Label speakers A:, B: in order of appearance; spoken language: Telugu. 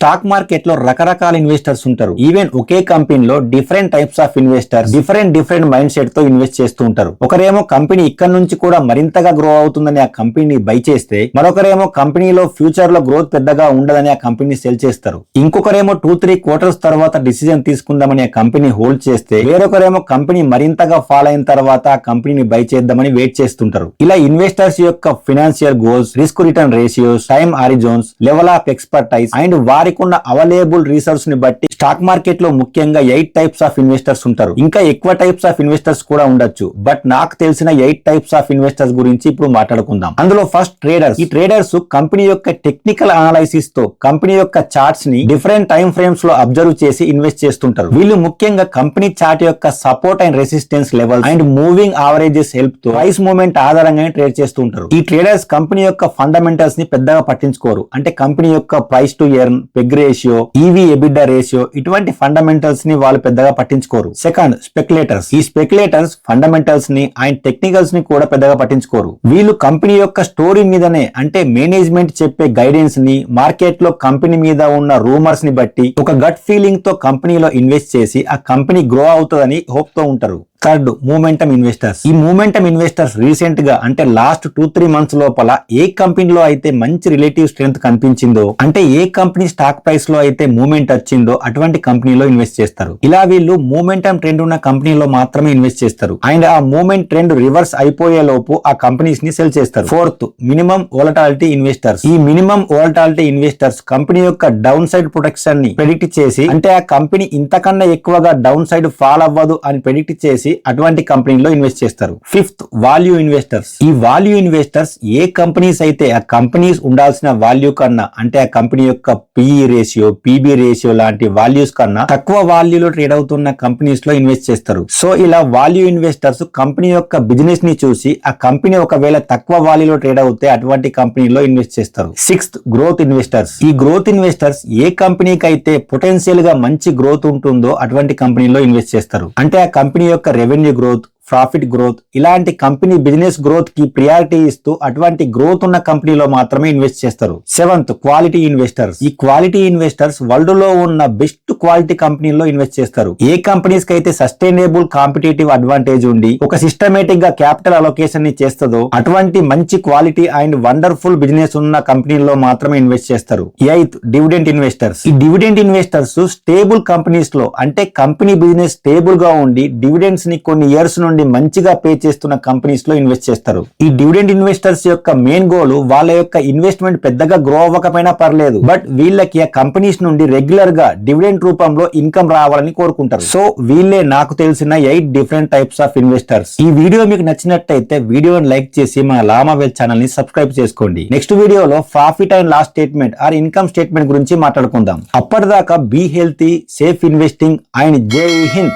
A: స్టాక్ మార్కెట్ లో రకరకాల ఇన్వెస్టర్స్ ఉంటారు. ఈవెన్ ఒకే కంపెనీలో different types of investors different mind set తో ఇన్వెస్ట్ చేస్తూ ఉంటారు. ఒకరేమో కంపెనీ ఇక్కడ నుంచి కూడా మరింతగా గ్రో అవుతుందని ఆ కంపెనీని బై చేస్తే, మరొకరేమో కంపెనీలో ఫ్యూచర్ లో గ్రోత్ పెద్దగా ఉండదని ఆ కంపెనీ సెల్ చేస్తారు. ఇంకొకరేమో 2-3 క్వార్టర్స్ తర్వాత డిసిజన్ తీసుకుందామని ఆ కంపెనీ హోల్డ్ చేస్తే, వేరొకరేమో కంపెనీ మరింతగా ఫాల్ అయిన తర్వాత ఆ కంపెనీని బై చేద్దామని వెయిట్ చేస్తుంటారు. ఇలా ఇన్వెస్టర్స్ యొక్క financial goals, risk return ratios, time horizons, level of expertise and వారికి ఉన్న అవైలబుల్ రిసోర్స్ ని బట్టి స్టాక్ మార్కెట్ లో ముఖ్యంగా 8 టైప్స్ ఆఫ్ ఇన్వెస్టర్స్ ఉంటారు. ఇంకా ఎక్కువ టైప్స్ ఆఫ్ ఇన్వెస్టర్స్ కూడా ఉండొచ్చు. బట్ నాకు తెలిసిన 8 టైప్స్ ఆఫ్ ఇన్వెస్టర్స్ గురించి ఇప్పుడు మాట్లాడుకుందాం. అందులో ఫస్ట్ ట్రేడర్స్. ఈ ట్రేడర్స్ కంపెనీ యొక్క టెక్నికల్ అనాలైసిస్ తో కంపెనీ యొక్క చార్ట్స్ ని డిఫరెంట్ టైం ఫ్రేమ్స్ లో అబ్జర్వ్ చేసి ఇన్వెస్ట్ చేస్తుంటారు. వీళ్ళు ముఖ్యంగా కంపెనీ చార్ట్ యొక్క support and resistance level and moving averages help తో ప్రైస్ మూవ్మెంట్ ఆధారంగానే ట్రేడ్ చేస్తుంటారు. ఈ ట్రేడర్స్ కంపెనీ యొక్క ఫండమెంటల్స్ ని పెద్దగా పట్టించుకోరు. అంటే కంపెనీ యొక్క price to earn, PEG ratio, EV EBITDA ratio, ఇటువంటి ఫండమెంటల్స్ ని వాళ్ళు పెద్దగా పట్టించుకోరు. Second, speculators. ఈ స్పెక్యులేటర్స్ ఫండమెంటల్స్ ని అండ్ టెక్నికల్స్ ని కూడా పెద్దగా పట్టించుకోరు. వీళ్ళు కంపెనీ యొక్క స్టోరీ మీదనే, అంటే మేనేజ్మెంట్ చెప్పే గైడెన్స్ ని, మార్కెట్ లో కంపెనీ మీద ఉన్న రూమర్స్ ని బట్టి ఒక గట్ ఫీలింగ్ తో కంపెనీలో ఇన్వెస్ట్ చేసి ఆ కంపెనీ గ్రో అవుతుందని హోప్ తో ఉంటారు. Third, momentum investors. ఈ మూమెంటం ఇన్వెస్టర్స్ రీసెంట్ గా, అంటే లాస్ట్ 2-3 మంత్స్ లోపల ఏ కంపెనీలో అయితే మంచి రిలేటివ్ స్ట్రెంత్ కనిపించిందో, అంటే ఏ కంపెనీ స్టాక్ ప్రైస్ లో అయితే మూమెంట్ వచ్చిందో అటువంటి కంపెనీలో ఇన్వెస్ట్ చేస్తారు. ఇలా వీళ్ళు మూమెంటం ట్రెండ్ ఉన్న కంపెనీలో మాత్రమే ఇన్వెస్ట్ చేస్తారు. అండ్ ఆ మూమెంట్ ట్రెండ్ రివర్స్ అయిపోయే లోపు ఆ కంపెనీస్ ని సెల్ చేస్తారు. Fourth, minimum volatility investors. ఈ మినిమం వోలటాలిటీ ఇన్వెస్టర్స్ కంపెనీ యొక్క డౌన్ సైడ్ ప్రొటెక్షన్ ని ప్రెడిక్ట్ చేసి, అంటే ఆ కంపెనీ ఇంతకన్నా ఎక్కువగా డౌన్ సైడ్ ఫాల్ అవ్వదు అని ప్రెడిక్ట్ చేసి అటువంటి కంపెనీలో ఇన్వెస్ట్ చేస్తారు. Fifth, value investors. ఈ వాల్యూ ఇన్వెస్టర్స్ ఏ కంపెనీస్ అయితే ఆ కంపెనీస్ ఉండాల్సిన వాల్యూ కన్నా, అంటే ఆ కంపెనీ యొక్క పిఈ రేషియో, పీబీ రేషియో లాంటి వాల్యూస్ కన్నా తక్కువ వాల్యూలో ట్రేడ్ అవుతున్న కంపెనీస్ లో ఇన్వెస్ట్ చేస్తారు. సో ఇలా వాల్యూ ఇన్వెస్టర్స్ కంపెనీ యొక్క బిజినెస్ ని చూసి ఆ కంపెనీ ఒకవేళ తక్కువ వాల్యూలో ట్రేడ్ అవుతే అటువంటి కంపెనీలో ఇన్వెస్ట్ చేస్తారు. Sixth, growth investors. ఈ గ్రోత్ ఇన్వెస్టర్స్ ఏ కంపెనీకి అయితే పొటెన్షియల్ గా మంచి గ్రోత్ ఉంటుందో అటువంటి కంపెనీలో ఇన్వెస్ట్ చేస్తారు. అంటే ఆ కంపెనీ యొక్క రెవెన్యూ గ్రోత్, ప్రాఫిట్ గ్రోత్, ఇలాంటి కంపెనీ బిజినెస్ గ్రోత్ కి ప్రియారిటీ ఇస్తూ అటువంటి గ్రోత్ ఉన్న కంపెనీలో మాత్రమే ఇన్వెస్ట్ చేస్తారు. Seventh, quality investors. ఈ క్వాలిటీ ఇన్వెస్టర్స్ వరల్డ్ లో ఉన్న బెస్ట్ క్వాలిటీ కంపెనీలో ఇన్వెస్ట్ చేస్తారు. ఏ కంపెనీస్ కి అయితే సస్టైనబుల్ కాంపిటేటివ్ అడ్వాంటేజ్ ఉండి ఒక సిస్టమేటిక్ గా క్యాపిటల్ అలొకేషన్ ని చేస్తుందో అటువంటి మంచి క్వాలిటీ అండ్ వండర్ఫుల్ బిజినెస్ ఉన్న కంపెనీలో మాత్రమే ఇన్వెస్ట్ చేస్తారు. Eighth, dividend investors. ఈ డివిడెంట్ ఇన్వెస్టర్స్ స్టేబుల్ కంపెనీస్ లో, అంటే కంపెనీ బిజినెస్ స్టేబుల్ గా ఉండి డివిడెండ్స్ ని కొన్ని ఇయర్స్ నుండి మంచిగా పే చేస్తున్న కంపెనీస్ లో ఇన్వెస్ట్ చేస్తారు. ఈ డివిడెండ్ ఇన్వెస్టర్స్ యొక్క మెయిన్ గోల్ వాళ్ళ యొక్క ఇన్వెస్ట్మెంట్ పెద్దగా గ్రో అవ్వకపోయినా పర్లేదు, బట్ వీళ్ళకి ఆ కంపెనీస్ నుండి రెగ్యులర్ గా డివిడెండ్ రూపంలో ఇన్కమ్ రావాలని కోరుకుంటారు. సో వీళ్ళే నాకు తెలిసిన 8 డిఫరెంట్ టైప్స్ ఆఫ్ ఇన్వెస్టర్స్. ఈ వీడియో మీకు నచ్చినట్టయితే వీడియోని లైక్ చేసి మా లామా వెల్త్ ఛానల్ ని సబ్స్క్రైబ్ చేసుకోండి. నెక్స్ట్ వీడియోలో profit and loss statement or income statement గురించి మాట్లాడుకుందాం. అప్పటిదాకా be healthy, safe investing and Jai Hind.